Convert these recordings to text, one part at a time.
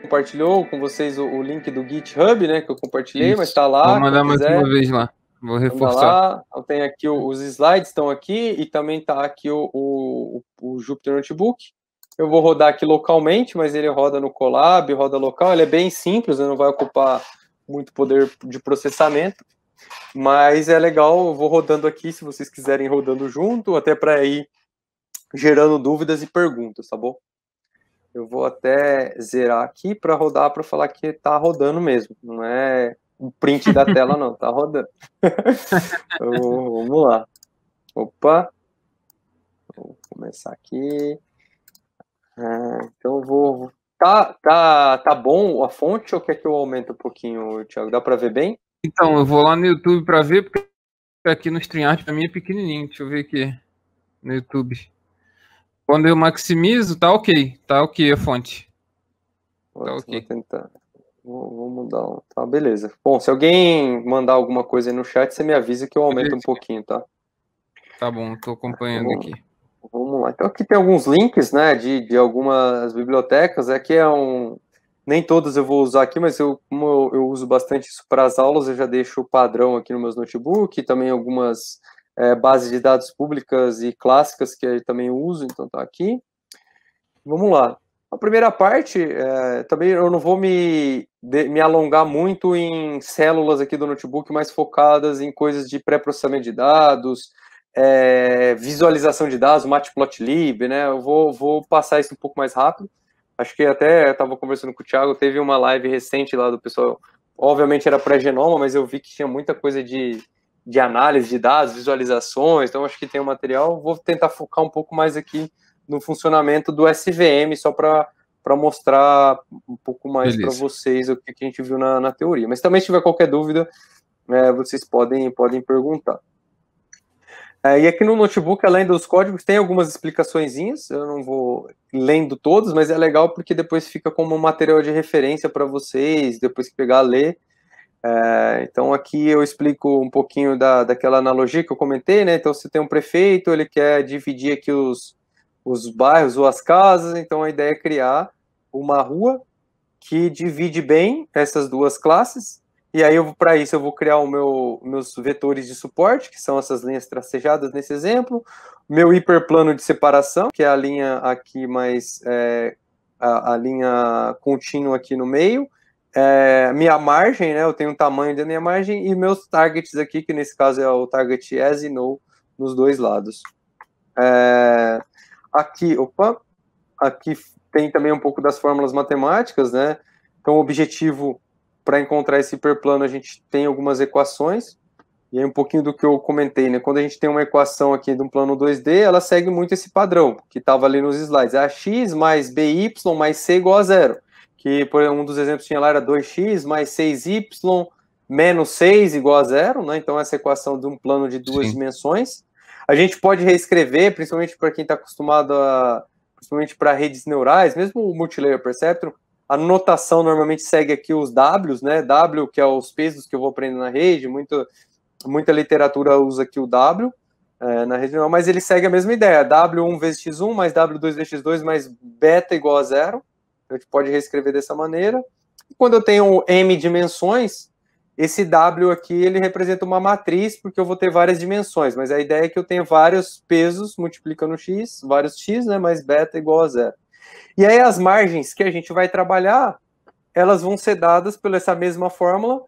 compartilhou com vocês o link do GitHub, né, que eu compartilhei, Isso. mas está lá. Vou mandar mais uma vez lá. Vou reforçar. Lá. Eu tenho aqui os slides, estão aqui, e também está aqui o Jupyter Notebook. Eu vou rodar aqui localmente, mas ele roda no Colab, roda local. Ele é bem simples, não vai ocupar muito poder de processamento, mas é legal. Eu vou rodando aqui, se vocês quiserem rodando junto, até para ir gerando dúvidas e perguntas, tá bom? Eu vou até zerar aqui para rodar, para falar que está rodando mesmo. Não é um print da tela, não. Está rodando. Então, vamos lá. Opa. Vou começar aqui. Então, eu vou... Tá bom a fonte ou quer que eu aumente um pouquinho, Thiago? Dá para ver bem? Então, eu vou lá no YouTube para ver, porque aqui no StreamYard para mim é pequenininho. Deixa eu ver aqui no YouTube. Quando eu maximizo, tá ok. Tá ok a fonte. Tá ok. Vou tentar. Vou mudar. Tá, beleza. Bom, se alguém mandar alguma coisa aí no chat, você me avisa que eu aumento um pouquinho, tá? Tá bom, tô acompanhando aqui. Vamos lá. Então aqui tem alguns links, né, de algumas bibliotecas. Aqui nem todas eu vou usar aqui, mas como eu uso bastante isso para as aulas, eu já deixo o padrão aqui no meus notebooks, também algumas bases de dados públicas e clássicas que eu também uso, então tá aqui. Vamos lá. A primeira parte, também eu não vou me alongar muito em células aqui do notebook, mais focadas em coisas de pré-processamento de dados, visualização de dados, Matplotlib, né? Eu vou passar isso um pouco mais rápido. Acho que até eu estava conversando com o Thiago, teve uma live recente lá do pessoal, obviamente era pré-genoma, mas eu vi que tinha muita coisa de análise de dados, visualizações, então acho que tem um material. Vou tentar focar um pouco mais aqui no funcionamento do SVM, só para mostrar um pouco mais para vocês o que a gente viu na teoria. Mas também, se tiver qualquer dúvida, vocês podem perguntar. E aqui no notebook, além dos códigos, tem algumas explicaçõezinhas, eu não vou lendo todos, mas é legal porque depois fica como um material de referência para vocês, depois que pegar a ler. Então aqui eu explico um pouquinho daquela analogia que eu comentei, né? Então você tem um prefeito, ele quer dividir aqui os bairros ou as casas, então a ideia é criar uma rua que divide bem essas duas classes, e aí para isso eu vou criar meus vetores de suporte, que são essas linhas tracejadas nesse exemplo, meu hiperplano de separação, que é a linha aqui mais, a linha contínua aqui no meio, minha margem, né, eu tenho um tamanho da minha margem, e meus targets aqui, que nesse caso é o target as e no, nos dois lados. Aqui tem também um pouco das fórmulas matemáticas, né? Então, o objetivo para encontrar esse hiperplano, a gente tem algumas equações, e aí um pouquinho do que eu comentei, né? Quando a gente tem uma equação aqui de um plano 2D, ela segue muito esse padrão, que estava ali nos slides. É x mais by mais c igual a zero. Que, por um dos exemplos tinha lá, era 2x mais 6y menos 6 igual a zero, né? Então, essa equação de um plano de duas dimensões. A gente pode reescrever, principalmente para quem está acostumado principalmente para redes neurais, mesmo o Multilayer Perceptron, a notação normalmente segue aqui os Ws, né? W, que é os pesos que eu vou aprender na rede, muita literatura usa aqui o W na rede neural, mas ele segue a mesma ideia, W1 vezes x1 mais W2 vezes x2 mais beta igual a zero. A gente pode reescrever dessa maneira. E quando eu tenho m dimensões, esse W aqui, ele representa uma matriz, porque eu vou ter várias dimensões, mas a ideia é que eu tenho vários pesos multiplicando x, vários x, né, mais beta igual a zero. E aí as margens que a gente vai trabalhar, elas vão ser dadas pela essa mesma fórmula,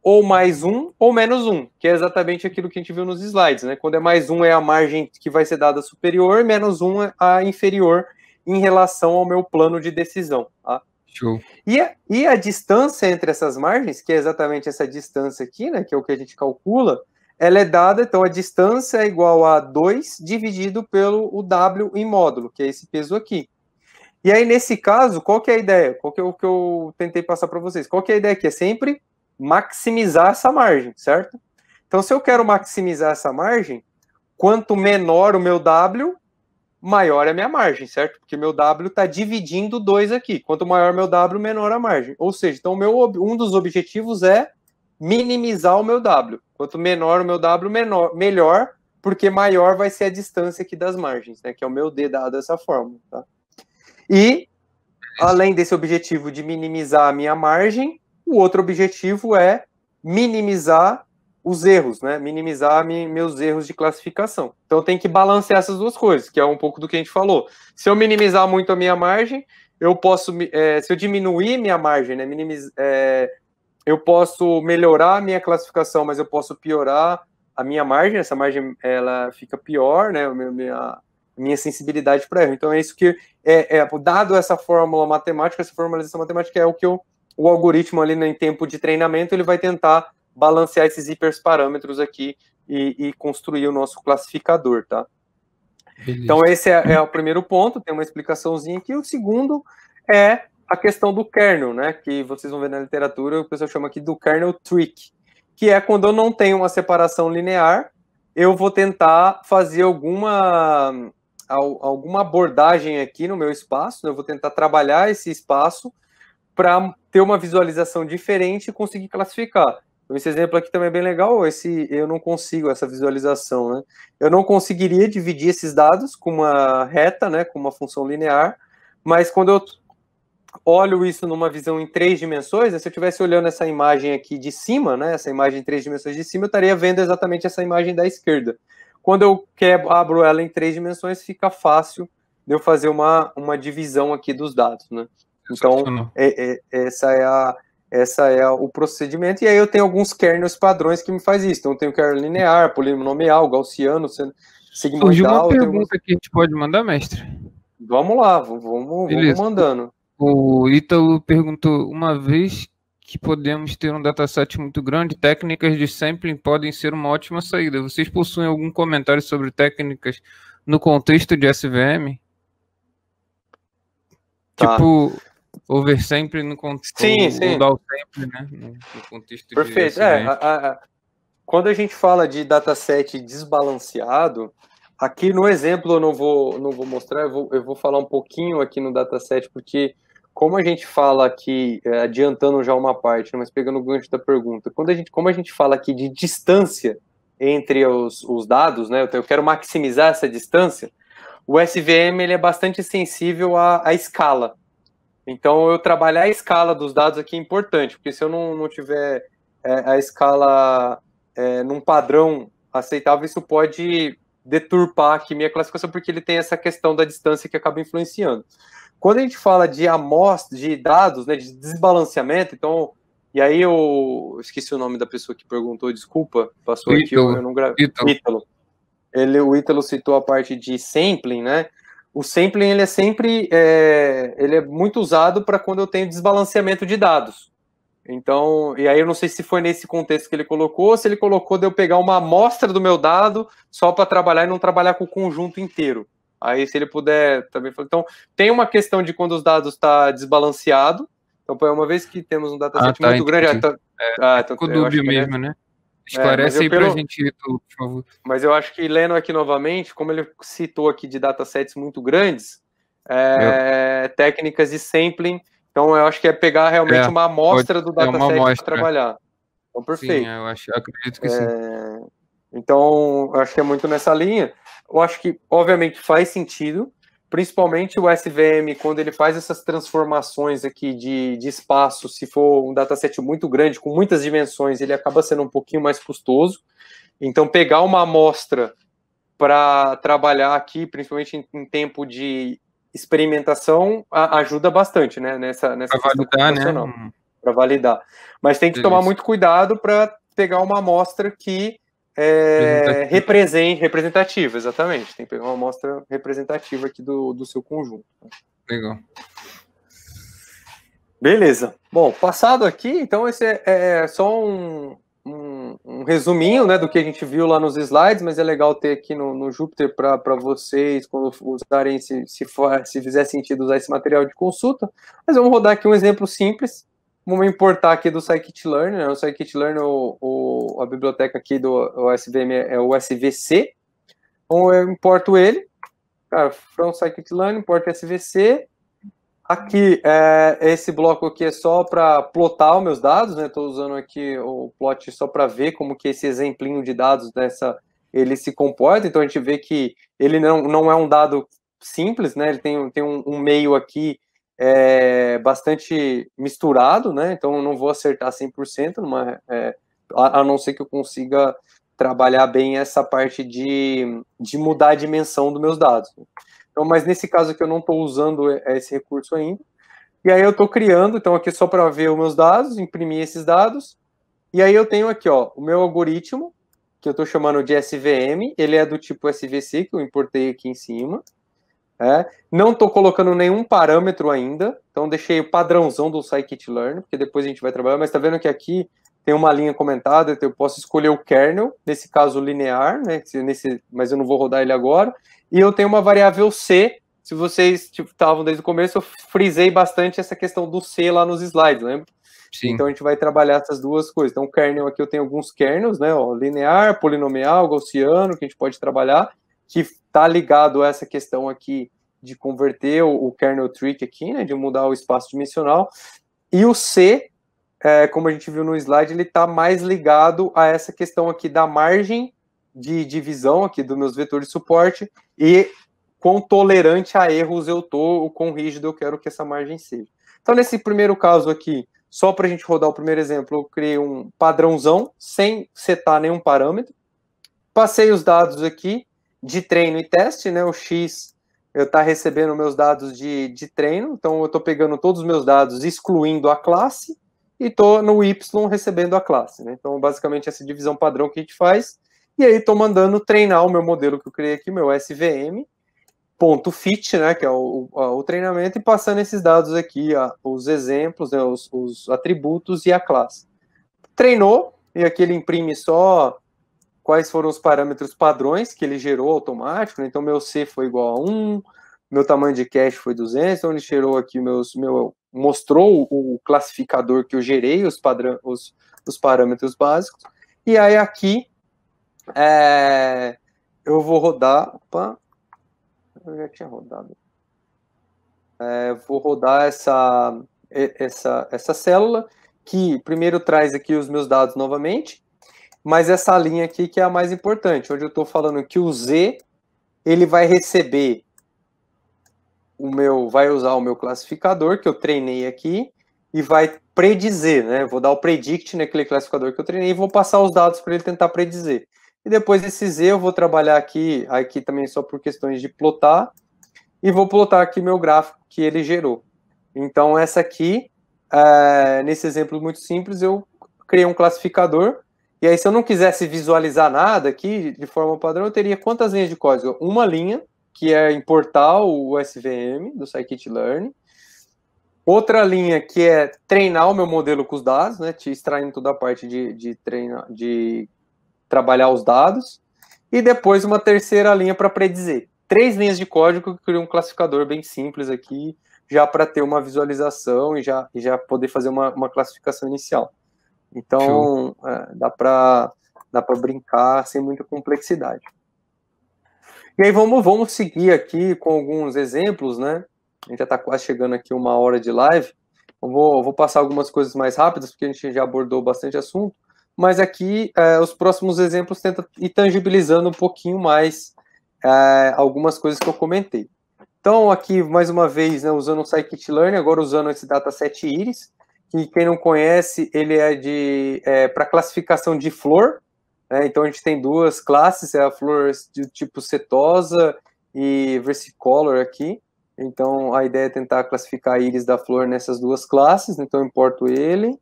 ou mais 1 ou menos 1, que é exatamente aquilo que a gente viu nos slides, né? Quando é mais 1 é a margem que vai ser dada superior, menos 1 é a inferior em relação ao meu plano de decisão, tá? Show. E a distância entre essas margens, que é exatamente essa distância aqui, né, que é o que a gente calcula, ela é dada, então a distância é igual a 2 dividido pelo o W em módulo, que é esse peso aqui. E aí, nesse caso, qual que é a ideia? Qual que é o que eu tentei passar para vocês? Qual que é a ideia aqui? É sempre maximizar essa margem, certo? Então, se eu quero maximizar essa margem, quanto menor o meu W, maior é a minha margem, certo? Porque meu W está dividindo 2 aqui. Quanto maior meu W, menor a margem. Ou seja, então um dos objetivos é minimizar o meu W. Quanto menor o meu W, melhor, porque maior vai ser a distância aqui das margens, né? Que é o meu D dado dessa forma, tá? E além desse objetivo de minimizar a minha margem, o outro objetivo é minimizar os erros, né? Minimizar meus erros de classificação. Então tem que balancear essas duas coisas, que é um pouco do que a gente falou. Se eu minimizar muito a minha margem, eu posso, se eu diminuir minha margem, né? Eu posso melhorar a minha classificação, mas eu posso piorar a minha margem. Essa margem ela fica pior, né? Minha sensibilidade para erro. Então é isso que dado essa fórmula matemática, essa formalização matemática é o que o algoritmo ali, né, em tempo de treinamento, ele vai tentar balancear esses hiperparâmetros aqui e construir o nosso classificador, tá? Beleza. Então esse é o primeiro ponto, tem uma explicaçãozinha aqui. O segundo é a questão do kernel, né, que vocês vão ver na literatura, o pessoal chama aqui do kernel trick, que é quando eu não tenho uma separação linear, eu vou tentar fazer alguma abordagem aqui no meu espaço, né, eu vou tentar trabalhar esse espaço para ter uma visualização diferente e conseguir classificar. Então, esse exemplo aqui também é bem legal, eu não consigo essa visualização, né? Eu não conseguiria dividir esses dados com uma reta, né, com uma função linear, mas quando eu olho isso numa visão em 3 dimensões, né, se eu estivesse olhando essa imagem aqui de cima, né, essa imagem em 3 dimensões de cima, eu estaria vendo exatamente essa imagem da esquerda. Quando eu abro ela em 3 dimensões, fica fácil de eu fazer uma divisão aqui dos dados, né? Então, essa é o procedimento, e aí eu tenho alguns kernels padrões que me faz isso. Então, eu tenho kernel linear, polinomial, gaussiano, segmental. Surgiu uma pergunta que a gente pode mandar, mestre? Vamos lá, vamos mandando. O Ítalo perguntou, uma vez que podemos ter um dataset muito grande, técnicas de sampling podem ser uma ótima saída. Vocês possuem algum comentário sobre técnicas no contexto de SVM? Tá. Tipo, oversampling no contexto, ou downsampling, né? No contexto perfeito. de SVM. Quando a gente fala de dataset desbalanceado, aqui no exemplo eu não vou mostrar, eu vou falar um pouquinho aqui no dataset, porque como a gente fala aqui, adiantando já uma parte, mas pegando o gancho da pergunta, como a gente fala aqui de distância entre os dados, né, eu quero maximizar essa distância, o SVM ele é bastante sensível à escala. Então, eu trabalhar a escala dos dados aqui é importante, porque se eu não tiver a escala num padrão aceitável, isso pode deturpar aqui minha classificação, porque ele tem essa questão da distância que acaba influenciando. Quando a gente fala de amostra, de dados, né, de desbalanceamento, então, e aí eu esqueci o nome da pessoa que perguntou, desculpa, passou aqui, eu não gravei. Ítalo. O Ítalo citou a parte de sampling, né? O sampling, ele é sempre, ele é muito usado para quando eu tenho desbalanceamento de dados. Então, e aí eu não sei se foi nesse contexto que ele colocou, ou se ele colocou de eu pegar uma amostra do meu dado só para trabalhar e não trabalhar com o conjunto inteiro. Aí, se ele puder também falar. Então, tem uma questão de quando os dados estão desbalanceado. Então, uma vez que temos um dataset muito grande... então, o dúbio mesmo, né? Esclarece aí pra gente, por favor. Mas eu acho que, lendo aqui novamente, como ele citou aqui de datasets muito grandes, técnicas de sampling, então eu acho que é pegar realmente uma amostra do dataset para trabalhar. Então, perfeito. Sim, acredito que sim. Então, eu acho que é muito nessa linha. Eu acho que, obviamente, faz sentido, principalmente o SVM, quando ele faz essas transformações aqui de espaço, se for um dataset muito grande, com muitas dimensões, ele acaba sendo um pouquinho mais custoso. Então, pegar uma amostra para trabalhar aqui, principalmente em tempo de experimentação, ajuda bastante, né? Nessa questão computacional, né? Para validar. Mas tem que tomar muito cuidado para pegar uma amostra que representativa, exatamente. Tem que pegar uma amostra representativa aqui do seu conjunto. Legal. Beleza. Bom, passado aqui, então esse é só um resuminho, né, do que a gente viu lá nos slides, mas é legal ter aqui no Jupyter para vocês, quando usarem, se fizer sentido usar esse material de consulta. Mas vamos rodar aqui um exemplo simples. Vamos importar aqui do scikit-learn, né? O scikit-learn, a biblioteca aqui do SVM é o SVC. Então eu importo ele, cara, from scikit-learn, importo SVC. Aqui, esse bloco aqui é só para plotar os meus dados, né? Estou usando aqui o plot só para ver como que esse exemplinho de dados ele se comporta. Então a gente vê que ele não é um dado simples, né? Ele tem um meio aqui bastante misturado, né? Então eu não vou acertar 100%, a não ser que eu consiga trabalhar bem essa parte de mudar a dimensão dos meus dados. Então, mas nesse caso aqui eu não estou usando esse recurso ainda. E aí eu estou criando, então aqui só para ver os meus dados, imprimir esses dados. E aí eu tenho aqui, ó, o meu algoritmo, que eu estou chamando de SVM, ele é do tipo SVC, que eu importei aqui em cima. Não estou colocando nenhum parâmetro ainda, então deixei o padrãozão do scikit-learn, porque depois a gente vai trabalhar, mas está vendo que aqui tem uma linha comentada, eu posso escolher o kernel, nesse caso linear, né, mas eu não vou rodar ele agora, e eu tenho uma variável C. Se vocês estavam desde o começo, eu frisei bastante essa questão do C lá nos slides, lembra? Sim. Então a gente vai trabalhar essas duas coisas. Então o kernel aqui eu tenho alguns kernels, né, ó, linear, polinomial, gaussiano, que a gente pode trabalhar, que está ligado a essa questão aqui de converter o kernel trick aqui, né, de mudar o espaço dimensional. E o C, como a gente viu no slide, ele está mais ligado a essa questão aqui da margem de divisão aqui dos meus vetores de suporte e quão tolerante a erros eu tô, o quão rígido eu quero que essa margem seja. Então, nesse primeiro caso aqui, só para a gente rodar o primeiro exemplo, eu criei um padrãozão, sem setar nenhum parâmetro, passei os dados aqui de treino e teste, né, o X eu estou recebendo meus dados de treino, então eu estou pegando todos os meus dados, excluindo a classe, e estou no Y recebendo a classe, né? Então, basicamente, essa divisão padrão que a gente faz, e aí estou mandando treinar o meu modelo que eu criei aqui, meu SVM, ponto fit, né, que é o treinamento, e passando esses dados aqui, os exemplos, né, os atributos e a classe. Treinou, e aqui ele imprime só quais foram os parâmetros padrões que ele gerou automático, né? Então meu C foi igual a 1, meu tamanho de cache foi 200, então ele gerou aqui mostrou o classificador que eu gerei, os parâmetros básicos, e aí aqui eu vou rodar, eu já tinha rodado, vou rodar essa célula, que primeiro traz aqui os meus dados novamente, mas essa linha aqui que é a mais importante, onde eu estou falando que o Z, ele vai receber vai usar o meu classificador que eu treinei aqui e vai predizer, né? Vou dar o predict naquele classificador que eu treinei e vou passar os dados para ele tentar predizer. E depois desse Z eu vou trabalhar aqui também só por questões de plotar, e vou plotar aqui meu gráfico que ele gerou. Então essa aqui, nesse exemplo muito simples, eu criei um classificador. E aí, se eu não quisesse visualizar nada aqui, de forma padrão, eu teria quantas linhas de código? Uma linha, que é importar o SVM do scikit-learn. Outra linha, que é treinar o meu modelo com os dados, né? Te extraindo toda a parte de trabalhar os dados. E depois uma terceira linha para predizer. 3 linhas de código que eu criei um classificador bem simples aqui, já para ter uma visualização e já poder fazer uma classificação inicial. Então, dá para brincar sem muita complexidade. E aí vamos seguir aqui com alguns exemplos, né? A gente já está quase chegando aqui 1 hora de live. Eu vou passar algumas coisas mais rápidas, porque a gente já abordou bastante assunto. Mas aqui, os próximos exemplos tentam ir tangibilizando um pouquinho mais algumas coisas que eu comentei. Então, aqui, mais uma vez, né, usando o scikit-learn, agora usando esse dataset Iris, que quem não conhece, ele é para classificação de flor, né? Então a gente tem duas classes, a flor de tipo setosa e versicolor aqui. Então a ideia é tentar classificar a íris da flor nessas duas classes, então eu importo ele,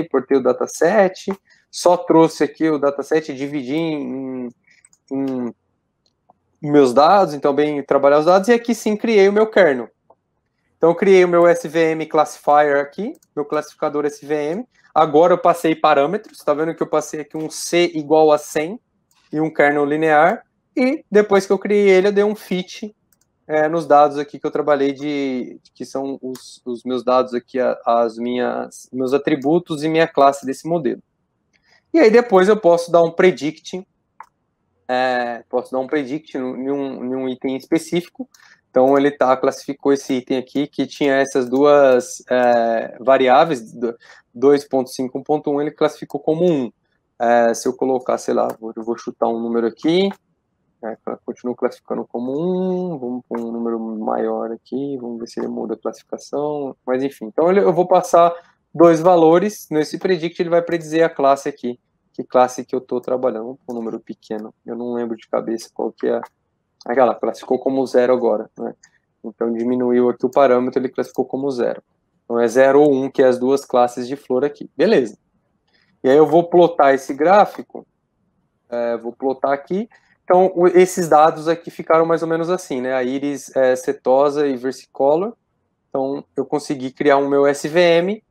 importei o dataset, só trouxe aqui o dataset e dividi em meus dados, então bem trabalhar os dados, e aqui sim criei o meu kernel. Então, eu criei o meu SVM classifier aqui, meu classificador SVM. Agora eu passei parâmetros, tá vendo que eu passei aqui um C igual a 100 e um kernel linear. E depois que eu criei ele, eu dei um fit nos dados aqui que eu trabalhei que são os meus dados aqui, meus atributos e minha classe desse modelo. E aí depois eu posso dar um predict, em um item específico. Então, ele classificou esse item aqui, que tinha essas duas variáveis, 2.5 e 1.1, ele classificou como 1. Se eu colocar, sei lá, eu vou chutar um número aqui, Continuo classificando como 1, vamos pôr um número maior aqui, vamos ver se ele muda a classificação, mas enfim. Então eu vou passar 2 valores, nesse predict ele vai predizer a classe aqui, que classe que eu estou trabalhando, vamos pôr um número pequeno, eu não lembro de cabeça qual que é, aquela classificou como 0 agora, né? Então diminuiu aqui o parâmetro, ele classificou como 0. Então é 0 ou 1, que é as duas classes de flor aqui, beleza. E aí eu vou plotar esse gráfico, vou plotar aqui. Então, esses dados aqui ficaram mais ou menos assim, né? A íris setosa e versicolor. Então, eu consegui criar um meu SVM,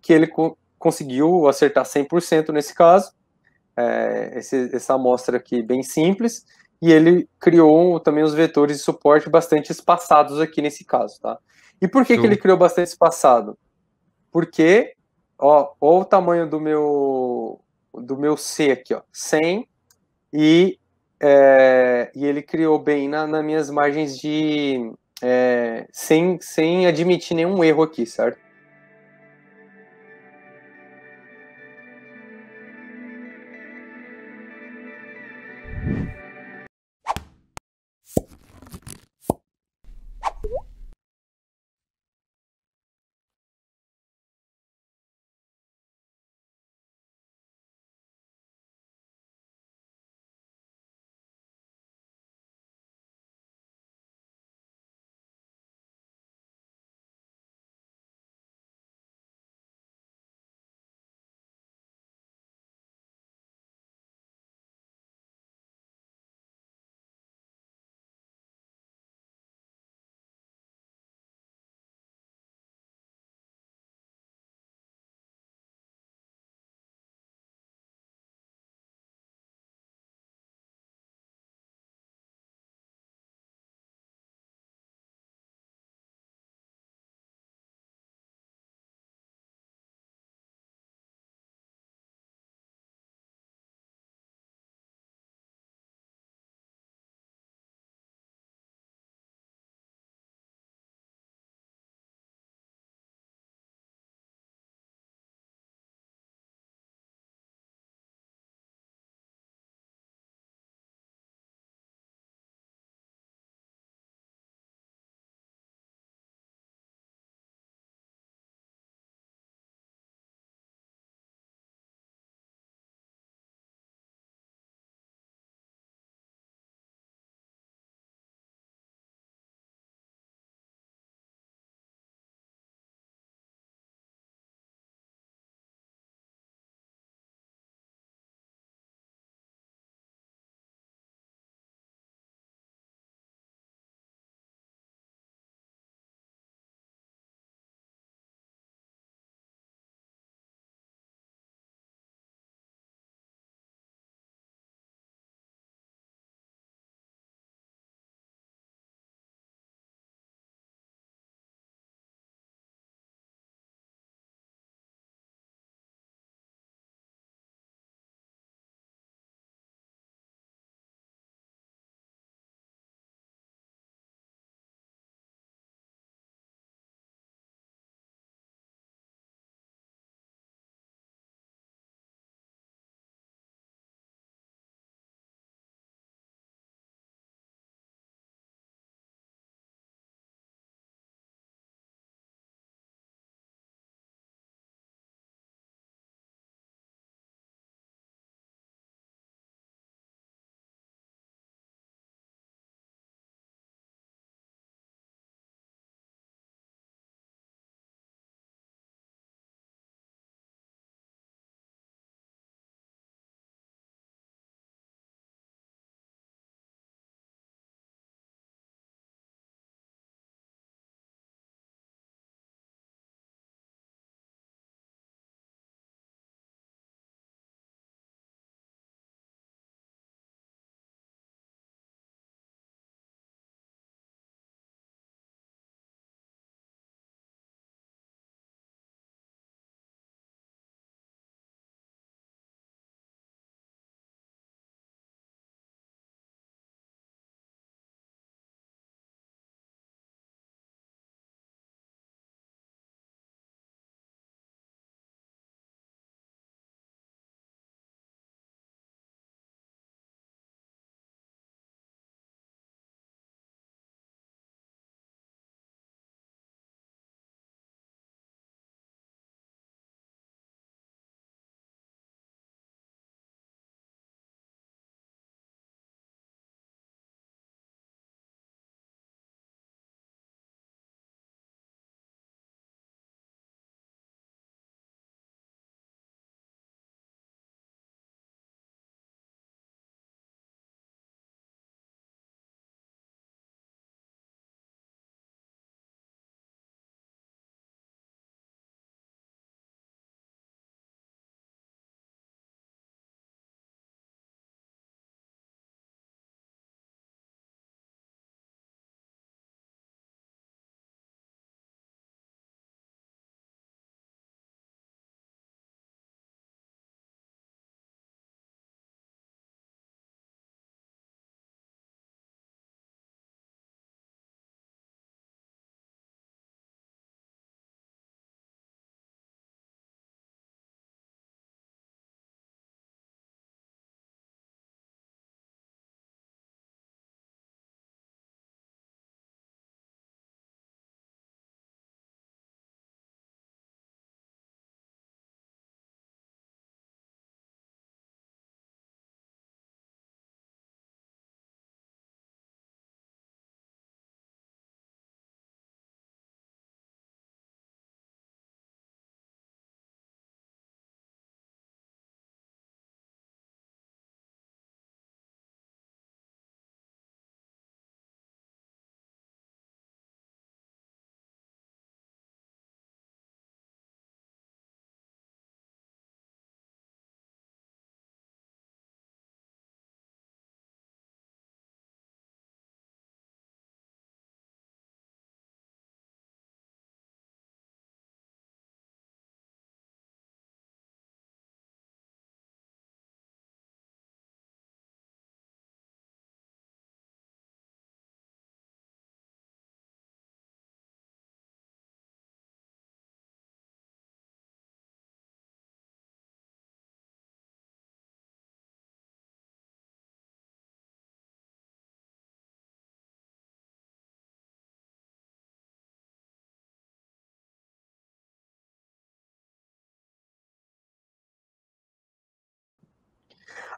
que ele conseguiu acertar 100% nesse caso. Essa amostra aqui bem simples. E ele criou também os vetores de suporte bastante espaçados aqui nesse caso, tá? E por que ele criou bastante espaçado? Porque, ó o tamanho do meu C aqui, ó, 100, e ele criou bem nas minhas margens de sem admitir nenhum erro aqui, certo?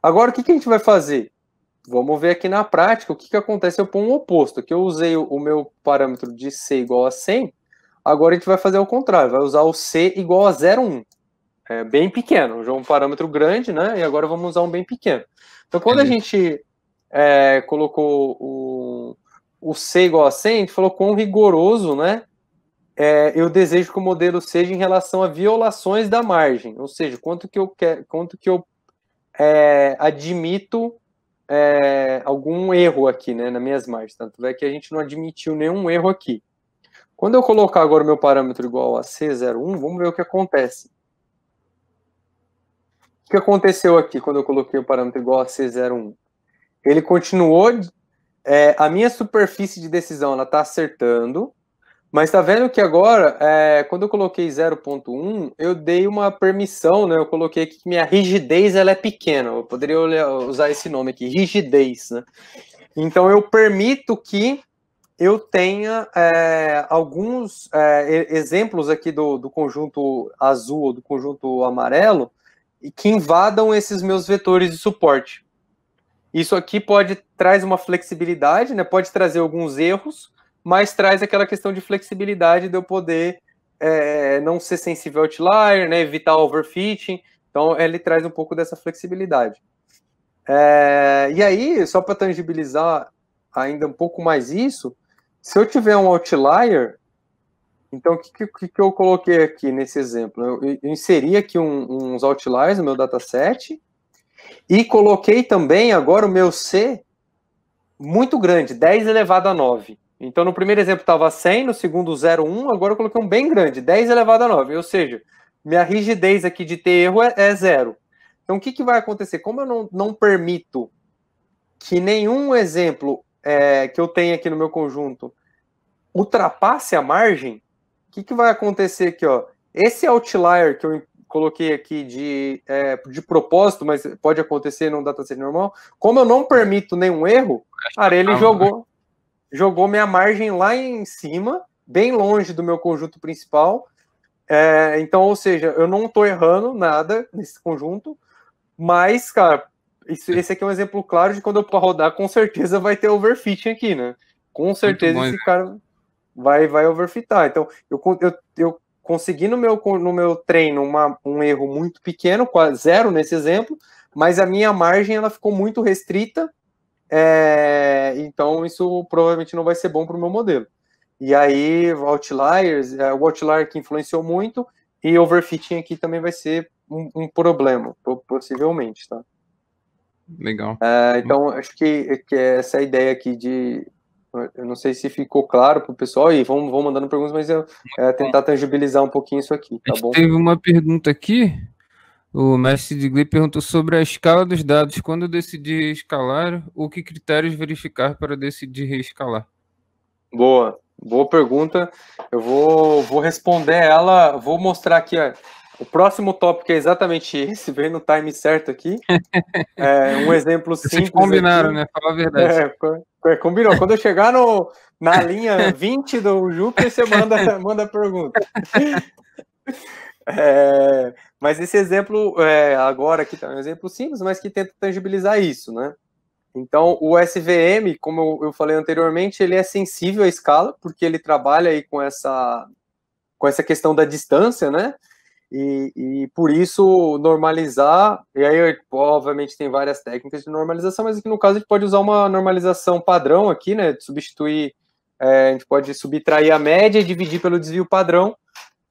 Agora, o que a gente vai fazer? Vamos ver aqui na prática o que acontece se eu pôr um oposto. Aqui eu usei o meu parâmetro de C igual a 100, agora a gente vai fazer o contrário, vai usar o C igual a 0,1. É bem pequeno, já um parâmetro grande, né? E agora vamos usar um bem pequeno. Então, quando a gente colocou o C igual a 100, a gente falou quão rigoroso, né? Eu desejo que o modelo seja em relação a violações da margem, ou seja, quanto que eu admito algum erro aqui, né, nas minhas margens. Tanto é que a gente não admitiu nenhum erro aqui. Quando eu colocar agora o meu parâmetro igual a C01, vamos ver o que acontece. O que aconteceu aqui quando eu coloquei o parâmetro igual a C01? Ele continuou, a minha superfície de decisão ela está acertando, mas está vendo que agora, quando eu coloquei 0,1, eu dei uma permissão, né? Eu coloquei aqui que minha rigidez ela é pequena. Eu poderia usar esse nome aqui, rigidez, né? Então eu permito que eu tenha alguns exemplos aqui do conjunto azul ou do conjunto amarelo que invadam esses meus vetores de suporte. Isso aqui traz uma flexibilidade, né? Pode trazer alguns erros, mas traz aquela questão de flexibilidade de eu poder não ser sensível ao outlier, né? Evitar overfitting. Então, ele traz um pouco dessa flexibilidade. E aí, só para tangibilizar ainda um pouco mais isso, se eu tiver um outlier, então o que eu coloquei aqui nesse exemplo? Eu inseri aqui uns outliers no meu dataset e coloquei também agora o meu C muito grande, 10 elevado a 9. Então, no primeiro exemplo estava 100, no segundo 0,1, agora eu coloquei um bem grande, 10 elevado a 9. Ou seja, minha rigidez aqui de ter erro é 0. Então, o que vai acontecer? Como eu não permito que nenhum exemplo que eu tenha aqui no meu conjunto ultrapasse a margem, o que vai acontecer aqui? Ó? Esse outlier que eu coloquei aqui de propósito, mas pode acontecer num dataset normal, como eu não permito nenhum erro, cara, ele jogou minha margem lá em cima, bem longe do meu conjunto principal. Então, ou seja, eu não estou errando nada nesse conjunto, mas, cara, esse aqui é um exemplo claro de quando eu rodar, com certeza vai ter overfitting aqui, né? Com certeza esse cara vai overfitar. Então, eu consegui no meu treino um erro muito pequeno, quase 0 nesse exemplo, mas a minha margem ela ficou muito restrita, então isso provavelmente não vai ser bom para o meu modelo. E aí, outliers, o outlier que influenciou muito, e overfitting aqui também vai ser um problema, possivelmente, tá? Legal. Então, acho que essa é a ideia aqui eu não sei se ficou claro para o pessoal, e vão mandando perguntas, mas eu tentar tangibilizar um pouquinho isso aqui, tá bom? Teve uma pergunta aqui, o mestre Digli perguntou sobre a escala dos dados. Quando decidir reescalar, ou que critérios verificar para decidir reescalar? Boa pergunta. Eu vou responder ela, vou mostrar aqui, ó. O próximo tópico é exatamente esse, vem no time certo aqui. Um exemplo simples. Vocês combinaram, aqui. Né? Fala a verdade. Combinou. Quando eu chegar na linha 20 do Júpiter, você manda a pergunta. Mas esse exemplo, agora aqui tá um exemplo simples, mas que tenta tangibilizar isso, né? Então, o SVM, como eu falei anteriormente, ele é sensível à escala, porque ele trabalha aí com essa questão da distância, né? E por isso normalizar, e aí obviamente tem várias técnicas de normalização, mas aqui no caso a gente pode usar uma normalização padrão aqui, né? Substituir, a gente pode subtrair a média e dividir pelo desvio padrão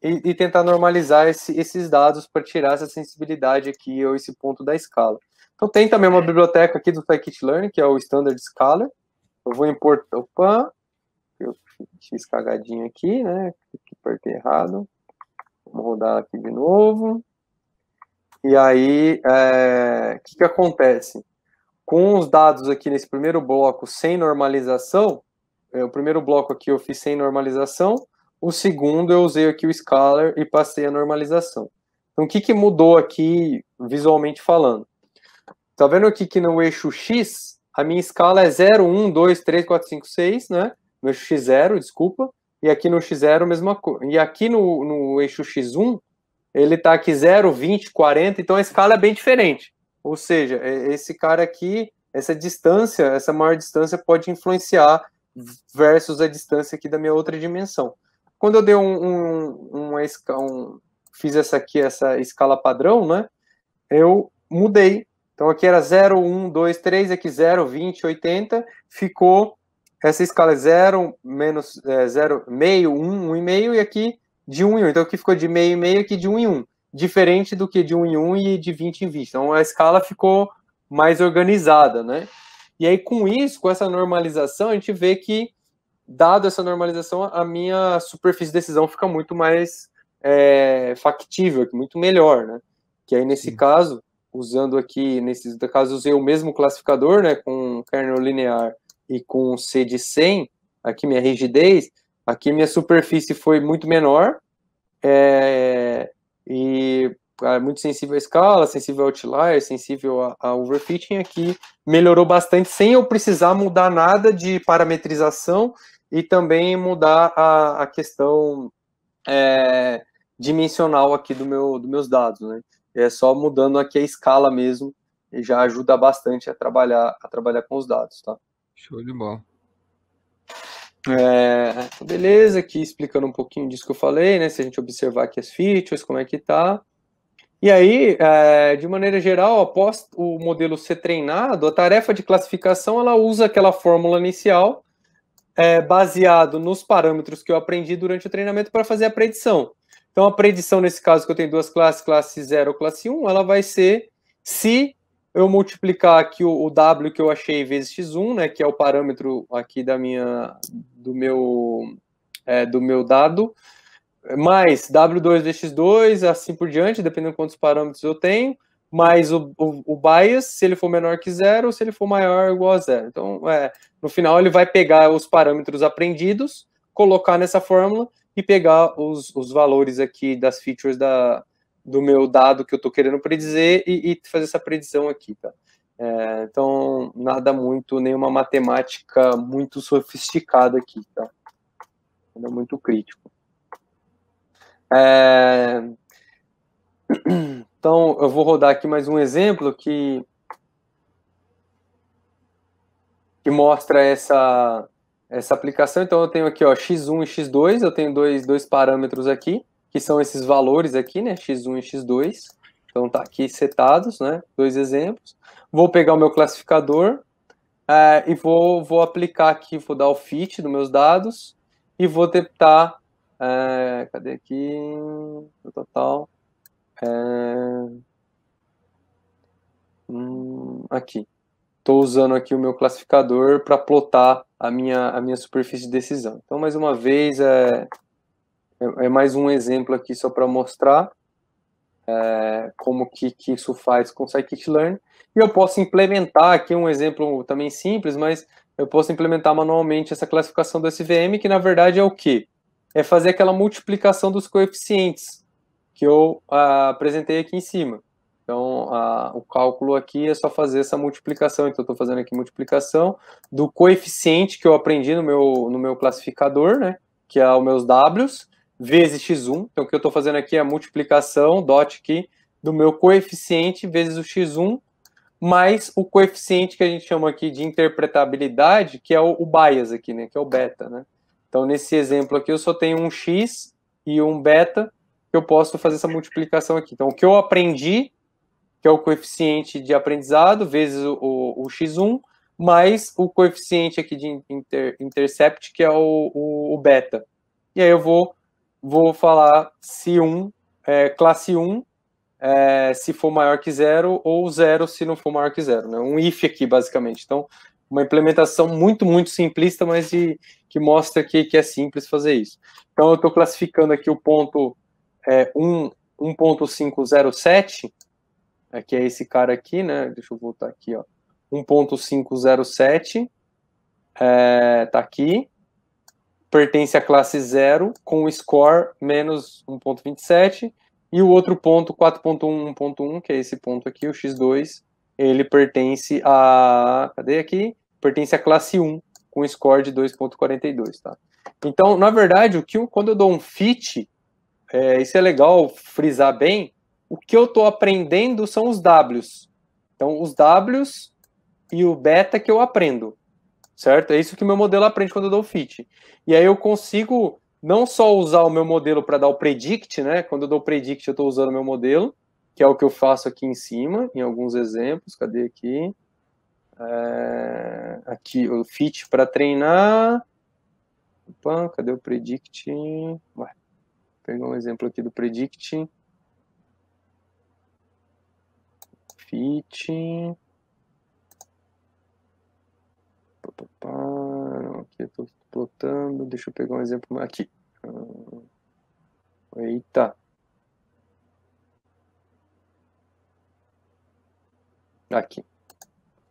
e tentar normalizar esses dados para tirar essa sensibilidade aqui ou esse ponto da escala. Então tem também uma biblioteca aqui do Scikit-Learn, que é o Standard Scalar. Eu vou importar, opa, eu fiz cagadinho aqui, né? Apertei errado. Vamos rodar aqui de novo. E aí, o que acontece? Com os dados aqui nesse primeiro bloco sem normalização, o primeiro bloco aqui eu fiz sem normalização, o segundo eu usei aqui o scalar e passei a normalização. Então, o que mudou aqui visualmente falando? Tá vendo aqui que no eixo X, a minha escala é 0, 1, 2, 3, 4, 5, 6, né? No eixo X0, desculpa. E aqui no X0, mesma coisa. E aqui no eixo X1, ele tá aqui 0, 20, 40, então a escala é bem diferente. Ou seja, esse cara aqui, essa distância, essa maior distância pode influenciar versus a distância aqui da minha outra dimensão. Quando eu dei fiz essa escala padrão, né? Eu mudei. Então aqui era 0, 1, 2, 3, aqui 0, 20, 80, ficou essa escala 0, menos 0, meio, 1, 1,5, e aqui de 1 em 1. Então aqui ficou de meio em meio, aqui de 1 em 1. Diferente do que de 1 em 1 e de 20 em 20. Então a escala ficou mais organizada, né? E aí com isso, com essa normalização, a gente vê que, dado essa normalização, a minha superfície de decisão fica muito mais factível, muito melhor, né? Que aí nesse caso, usando aqui, nesse caso usei o mesmo classificador, né, com kernel linear e com C de 100, aqui minha rigidez, aqui minha superfície foi muito menor, e muito sensível à escala, sensível ao outlier, sensível a overfitting, aqui melhorou bastante, sem eu precisar mudar nada de parametrização e também mudar a questão dimensional aqui dos meus dados, né? É só mudando aqui a escala mesmo, e já ajuda bastante a trabalhar com os dados, tá? Show de bola. Beleza, aqui explicando um pouquinho disso que eu falei, né? Se a gente observar aqui as features, como é que tá. E aí, de maneira geral, após o modelo ser treinado, a tarefa de classificação, ela usa aquela fórmula inicial, baseado nos parâmetros que eu aprendi durante o treinamento para fazer a predição. Então, a predição, nesse caso, que eu tenho duas classes, classe 0 ou classe 1, ela vai ser se eu multiplicar aqui o W que eu achei vezes x1, né, que é o parâmetro aqui do meu dado, mais W2 vezes x2, assim por diante, dependendo de quantos parâmetros eu tenho, mais o bias, se ele for menor que 0, ou se ele for maior ou igual a 0. Então, no final, ele vai pegar os parâmetros aprendidos, colocar nessa fórmula e pegar os valores aqui das features do meu dado que eu estou querendo predizer e fazer essa predição aqui, tá? Então, nada muito, nenhuma matemática muito sofisticada aqui, tá? Nada muito crítico. Então, eu vou rodar aqui mais um exemplo que mostra essa aplicação. Então, eu tenho aqui, ó, x1 e x2, eu tenho dois parâmetros aqui, que são esses valores aqui, né, x1 e x2. Então, tá aqui setados, né, dois exemplos. Vou pegar o meu classificador e vou aplicar aqui, vou dar o fit dos meus dados e vou tentar, cadê aqui, no total, aqui. Estou usando aqui o meu classificador para plotar a minha superfície de decisão. Então, mais uma vez, mais um exemplo aqui só para mostrar como que isso faz com scikit-learn. E eu posso implementar aqui um exemplo também simples, mas eu posso implementar manualmente essa classificação do SVM, que na verdade é o quê? É fazer aquela multiplicação dos coeficientes que eu apresentei aqui em cima. Então, o cálculo aqui é só fazer essa multiplicação. Então, estou fazendo aqui multiplicação do coeficiente que eu aprendi no meu classificador, né? Que é os meus Ws, vezes x1. Então, o que eu estou fazendo aqui é a multiplicação, dot aqui, do meu coeficiente vezes o x1, mais o coeficiente que a gente chama aqui de interpretabilidade, que é o bias aqui, né? Que é o beta, né? Então, nesse exemplo aqui, eu só tenho um x e um beta, que eu posso fazer essa multiplicação aqui. Então, o que eu aprendi, que é o coeficiente de aprendizado, vezes o x1, mais o coeficiente aqui de intercept, que é o beta. E aí eu vou falar se classe 1, se for maior que 0, ou 0 se não for maior que 0. Né? Um if aqui, basicamente. Então, uma implementação muito, muito simplista, mas que mostra que é simples fazer isso. Então, eu estou classificando aqui o ponto 1.507, que é esse cara aqui, né? Deixa eu voltar aqui, ó. 1.507, tá aqui. Pertence à classe 0, com o score menos 1.27, e o outro ponto, 4.1, 1.1, que é esse ponto aqui, o x2, ele pertence cadê aqui? Pertence à classe 1, com score de 2.42, tá? Então, na verdade, quando eu dou um fit, isso é legal frisar bem, o que eu estou aprendendo são os Ws. Então, os Ws e o beta que eu aprendo, certo? É isso que o meu modelo aprende quando eu dou o fit. E aí eu consigo não só usar o meu modelo para dar o predict, né? Quando eu dou o predict, eu estou usando o meu modelo, que é o que eu faço aqui em cima, em alguns exemplos. Cadê aqui? Aqui, o fit para treinar. Opa, cadê o predict? Ué, vou pegar um exemplo aqui do predict. Fit. Não, aqui eu estou plotando. Deixa eu pegar um exemplo aqui. Eita. Aqui.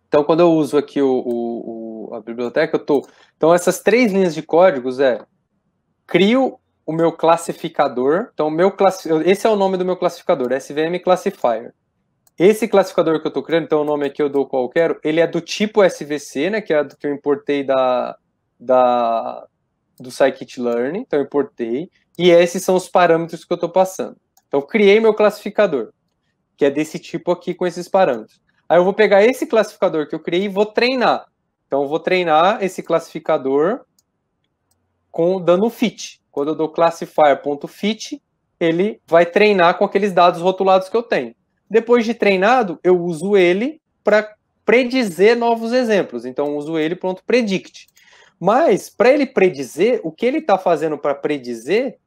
Então, quando eu uso aqui a biblioteca, eu estou... Então, essas 3 linhas de códigos crio o meu classificador. Então, esse é o nome do meu classificador, SVM Classifier. Esse classificador que eu estou criando, então o nome aqui eu dou qualquer, ele é do tipo SVC, né, que é do que eu importei do scikit-learn, então eu importei, e esses são os parâmetros que eu estou passando. Então, eu criei meu classificador, que é desse tipo aqui com esses parâmetros. Aí eu vou pegar esse classificador que eu criei e vou treinar. Então, eu vou treinar esse classificador dando fit. Quando eu dou classifier.fit, ele vai treinar com aqueles dados rotulados que eu tenho. Depois de treinado, eu uso ele para predizer novos exemplos. Então, eu uso ele pronto predict. Mas, para ele predizer, o que ele está fazendo para predizer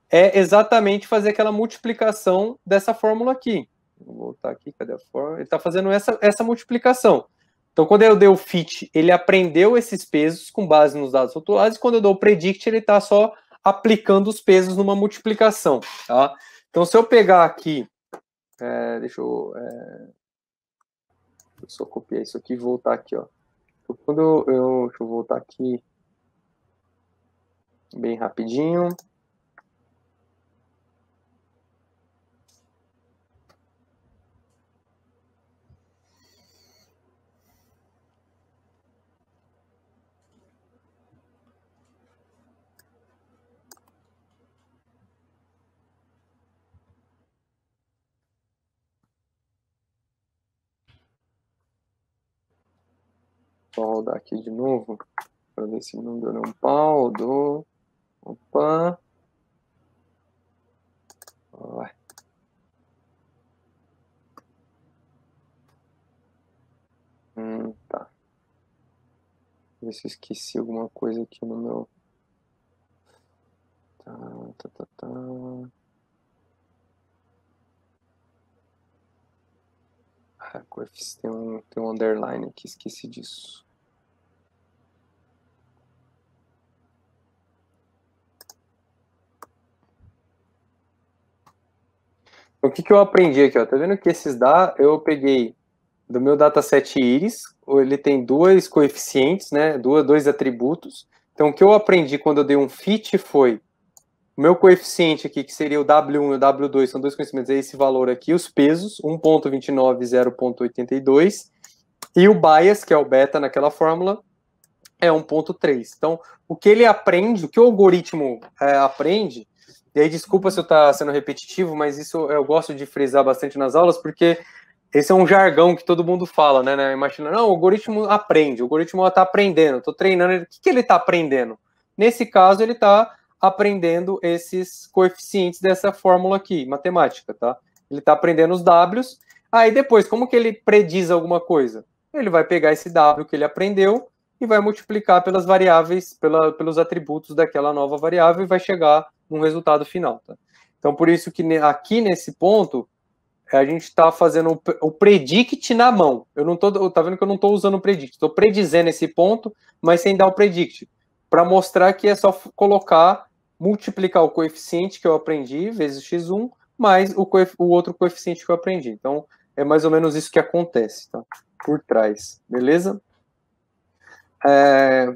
é exatamente fazer aquela multiplicação dessa fórmula aqui. Vou voltar aqui, cadê a fórmula? Ele está fazendo essa multiplicação. Então, quando eu dei o fit, ele aprendeu esses pesos com base nos dados rotulados, e quando eu dou o predict, ele está só aplicando os pesos numa multiplicação. Tá? Então, se eu pegar aqui, deixa eu só copiar isso aqui e voltar aqui. Ó. Então, deixa eu voltar aqui bem rapidinho. Vou rodar aqui de novo, para ver se não deu nenhum pau. Opa. Tá. Ver se eu esqueci alguma coisa aqui no meu... Tá. Tem um underline aqui, esqueci disso. O que eu aprendi aqui? Ó? Tá vendo que esses eu peguei do meu dataset Iris, ele tem 2 coeficientes, né? Dois atributos. Então, o que eu aprendi quando eu dei um fit foi o meu coeficiente aqui, que seria o W1 e o W2, são 2 conhecimentos, é esse valor aqui, os pesos, 1.29 e 0.82, e o bias, que é o beta naquela fórmula, é 1.3. Então, o que ele aprende, o que o algoritmo aprende, e aí desculpa se eu estou sendo repetitivo, mas isso eu gosto de frisar bastante nas aulas, porque esse é um jargão que todo mundo fala, né? Imagina, não, o algoritmo aprende, o algoritmo está aprendendo, estou treinando, o que ele está aprendendo? Nesse caso, ele está aprendendo esses coeficientes dessa fórmula aqui, matemática, tá? Ele está aprendendo os Ws, aí depois, como que ele prediz alguma coisa? Ele vai pegar esse W que ele aprendeu e vai multiplicar pelas variáveis, pelos atributos daquela nova variável e vai chegar num resultado final, tá? Então, por isso que aqui nesse ponto, a gente está fazendo o predict na mão. Tá vendo que eu não estou usando o predict, estou predizendo esse ponto, mas sem dar o predict, para mostrar que é só multiplicar o coeficiente que eu aprendi, vezes x1, mais o outro coeficiente que eu aprendi. Então, é mais ou menos isso que acontece, tá? Por trás, beleza?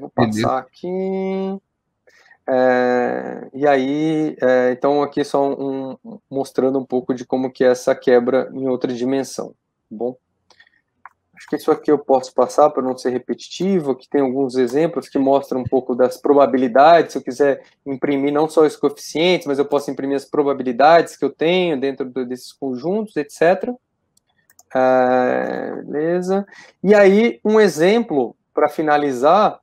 Vou passar aqui. E aí, então aqui só mostrando um pouco de como que é essa quebra em outra dimensão, tá bom? Acho que isso aqui eu posso passar para não ser repetitivo, aqui tem alguns exemplos que mostram um pouco das probabilidades, se eu quiser imprimir não só os coeficientes, mas eu posso imprimir as probabilidades que eu tenho dentro desses conjuntos, etc. Beleza. E aí, um exemplo, para finalizar,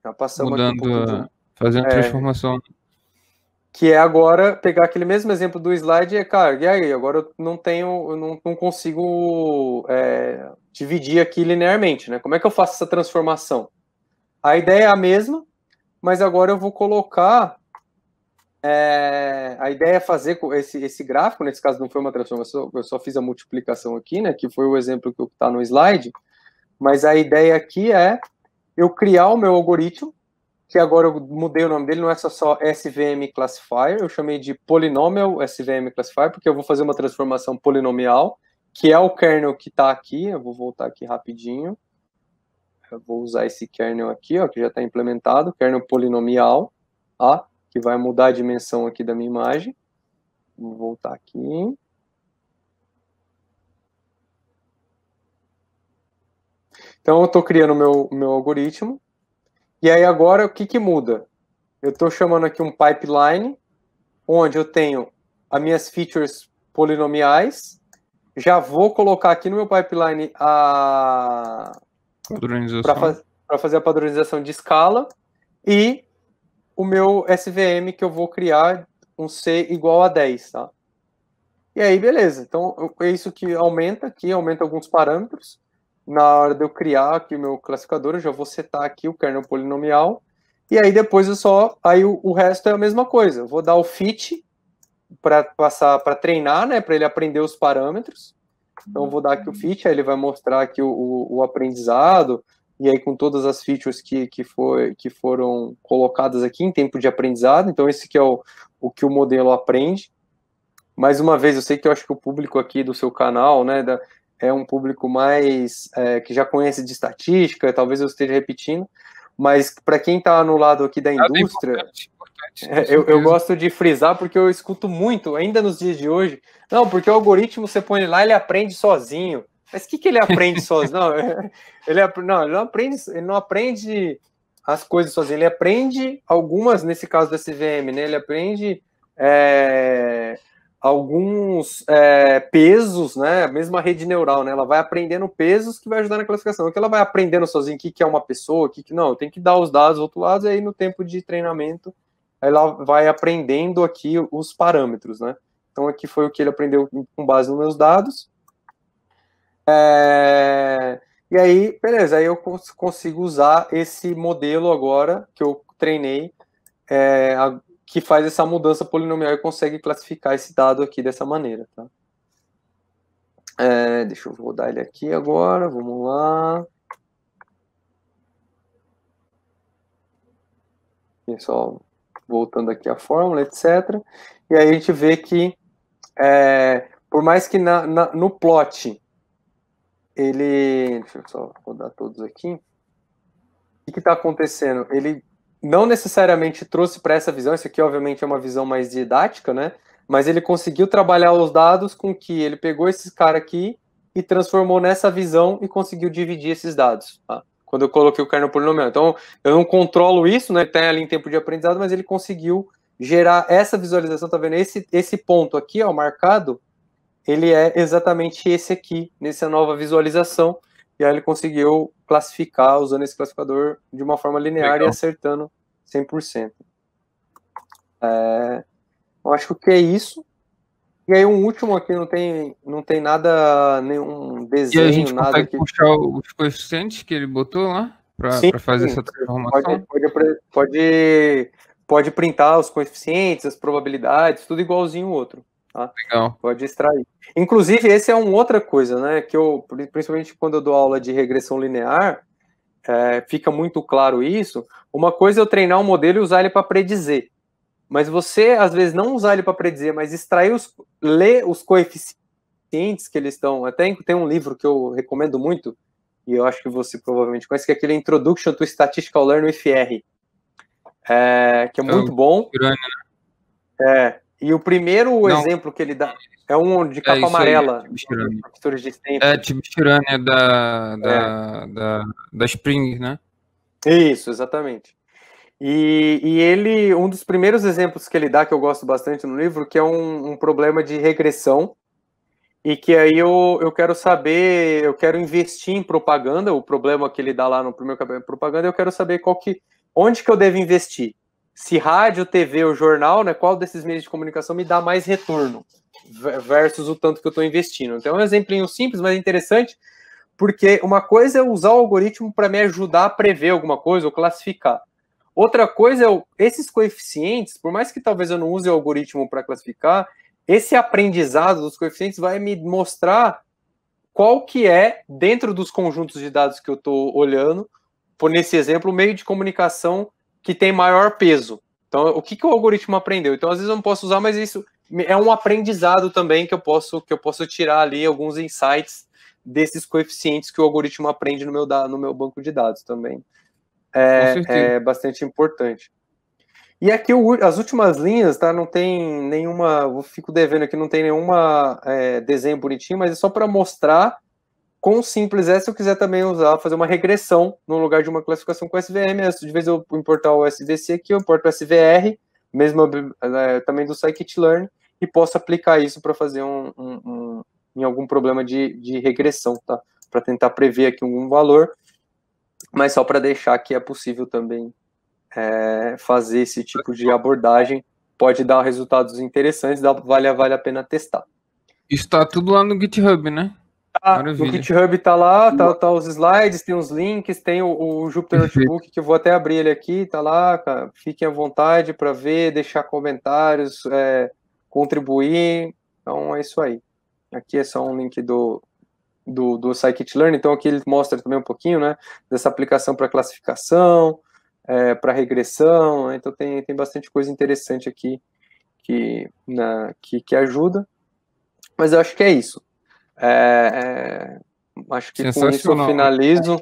já passamos aqui um pouquinho fazendo transformação. Que é agora pegar aquele mesmo exemplo do slide e, cara, e aí, agora eu não consigo dividir aqui linearmente, né? Como é que eu faço essa transformação? A ideia é a mesma, mas agora eu vou colocar a ideia é fazer esse gráfico, nesse caso não foi uma transformação, eu só fiz a multiplicação aqui, né, que foi o exemplo que está no slide, mas a ideia aqui é eu criar o meu algoritmo, que agora eu mudei o nome dele, não é só SVM Classifier, eu chamei de Polynomial SVM Classifier, porque eu vou fazer uma transformação polinomial, que é o kernel que está aqui, eu vou voltar aqui rapidinho, eu vou usar esse kernel aqui, ó, que já está implementado, kernel polinomial, ó, que vai mudar a dimensão aqui da minha imagem. Vou voltar aqui. Então, eu estou criando o meu algoritmo. E aí, agora, o que muda? Eu estou chamando aqui um pipeline, onde eu tenho as minhas features polinomiais. Já vou colocar aqui no meu pipeline para fazer a padronização de escala. E o meu SVM que eu vou criar um C igual a 10, tá? E aí, beleza. Então, é isso que aumenta aqui, aumenta alguns parâmetros. Na hora de eu criar aqui o meu classificador, eu já vou setar aqui o kernel polinomial. E aí, depois aí o resto é a mesma coisa. Eu vou dar o fit para treinar, né? Para ele aprender os parâmetros. Então, eu vou dar aqui o fit, aí ele vai mostrar aqui o aprendizado, e aí com todas as features que foram colocadas aqui em tempo de aprendizado. Então, esse que é o que o modelo aprende. Mais uma vez, eu sei que eu acho que o público aqui do seu canal, né, é um público mais que já conhece de estatística, talvez eu esteja repetindo, mas para quem está no lado aqui da indústria, importante, eu gosto de frisar porque eu escuto muito, ainda nos dias de hoje, não, porque o algoritmo você põe lá, ele aprende sozinho. Mas o que ele aprende sozinho? Ele não aprende as coisas sozinho, ele aprende algumas, nesse caso do SVM, né, ele aprende alguns pesos, né? A mesma rede neural, né? Ela vai aprendendo pesos que vai ajudar na classificação. O que ela vai aprendendo sozinha, o que é uma pessoa, o que não, tem que dar os dados do outro lado, e aí no tempo de treinamento ela vai aprendendo aqui os parâmetros, né? Então aqui foi o que ele aprendeu com base nos meus dados. E aí, beleza, aí eu consigo usar esse modelo agora que eu treinei, que faz essa mudança polinomial e consegue classificar esse dado aqui dessa maneira, tá? Deixa eu rodar ele aqui agora, vamos lá. Pessoal, voltando aqui a fórmula, etc. E aí a gente vê que, por mais que no plot, deixa eu só rodar todos aqui. O que está acontecendo? Ele não necessariamente trouxe para essa visão, isso aqui obviamente é uma visão mais didática, né? Mas ele conseguiu trabalhar os dados com que ele pegou esses caras aqui e transformou nessa visão e conseguiu dividir esses dados, tá? Quando eu coloquei o kernel polinomial. Então, eu não controlo isso, né? Tem ali em tempo de aprendizado, mas ele conseguiu gerar essa visualização, tá vendo? Esse ponto aqui, ó, marcado, ele é exatamente esse aqui, nessa nova visualização, e aí ele conseguiu classificar, usando esse classificador de uma forma linear. Legal. E acertando 100%. Eu acho que é isso. E aí um último aqui, não tem nada, nenhum desenho, e a gente nada consegue aqui. puxar os coeficientes que ele botou lá, para fazer essa transformação? Pode printar os coeficientes, as probabilidades, tudo igualzinho o outro. Tá? Legal. Pode extrair. Inclusive, esse é uma outra coisa, né? Que principalmente quando eu dou aula de regressão linear, fica muito claro isso. Uma coisa é eu treinar um modelo e usar ele para predizer. Mas você, às vezes, não usar ele para predizer, mas ler os coeficientes que eles estão. Até tem um livro que eu recomendo muito, e eu acho que você provavelmente conhece, que é aquele Introduction to Statistical Learning with R. Que é muito bom. E o primeiro exemplo que ele dá é um de capa amarela. Professores de Tibishirani é da Spring, né? Isso, exatamente. E ele, um dos primeiros exemplos que ele dá, que eu gosto bastante no livro, que é um problema de regressão, e que aí eu quero saber, eu quero investir em propaganda, o problema que ele dá lá no primeiro capítulo é propaganda, eu quero saber onde que eu devo investir. Se rádio, TV ou jornal, né, qual desses meios de comunicação me dá mais retorno versus o tanto que eu estou investindo. Então é um exemplinho simples, mas interessante, porque uma coisa é usar o algoritmo para me ajudar a prever alguma coisa ou classificar. Outra coisa é esses coeficientes, por mais que talvez eu não use o algoritmo para classificar, esse aprendizado dos coeficientes vai me mostrar qual que é, dentro dos conjuntos de dados que eu estou olhando, por nesse exemplo, o meio de comunicação que tem maior peso. Então, o que o algoritmo aprendeu? Então, às vezes eu não posso usar, mas isso é um aprendizado também que eu posso tirar ali alguns insights desses coeficientes que o algoritmo aprende no meu banco de dados também. É bastante importante. E aqui as últimas linhas, tá? Não tem nenhuma, eu fico devendo aqui, não tem nenhuma desenho bonitinho, mas é só para mostrar quão simples é se eu quiser também fazer uma regressão no lugar de uma classificação com SVM. De vez eu importar o SVC aqui, eu importo o SVR, mesmo também do scikit-learn, e posso aplicar isso para fazer em algum problema de regressão, tá? Para tentar prever aqui algum valor, mas só para deixar que é possível também fazer esse tipo de abordagem, pode dar resultados interessantes, vale a pena testar. Está tudo lá no GitHub, né? No GitHub tá lá, tá os slides, tem os links, tem o Jupyter Notebook, que eu vou até abrir ele aqui, tá lá, cara. Fiquem à vontade para ver, deixar comentários, contribuir. Então é isso aí. Aqui é só um link do scikit-learn, então aqui ele mostra também um pouquinho, né, dessa aplicação para classificação, para regressão, né? Então tem bastante coisa interessante aqui que ajuda. Mas eu acho que é isso. Acho que com isso eu finalizo.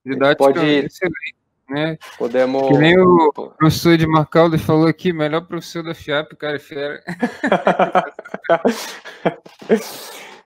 Didática excelente, né? Podemos... Que nem o professor de Marcaldo falou aqui, melhor professor da FIAP, cara, fera.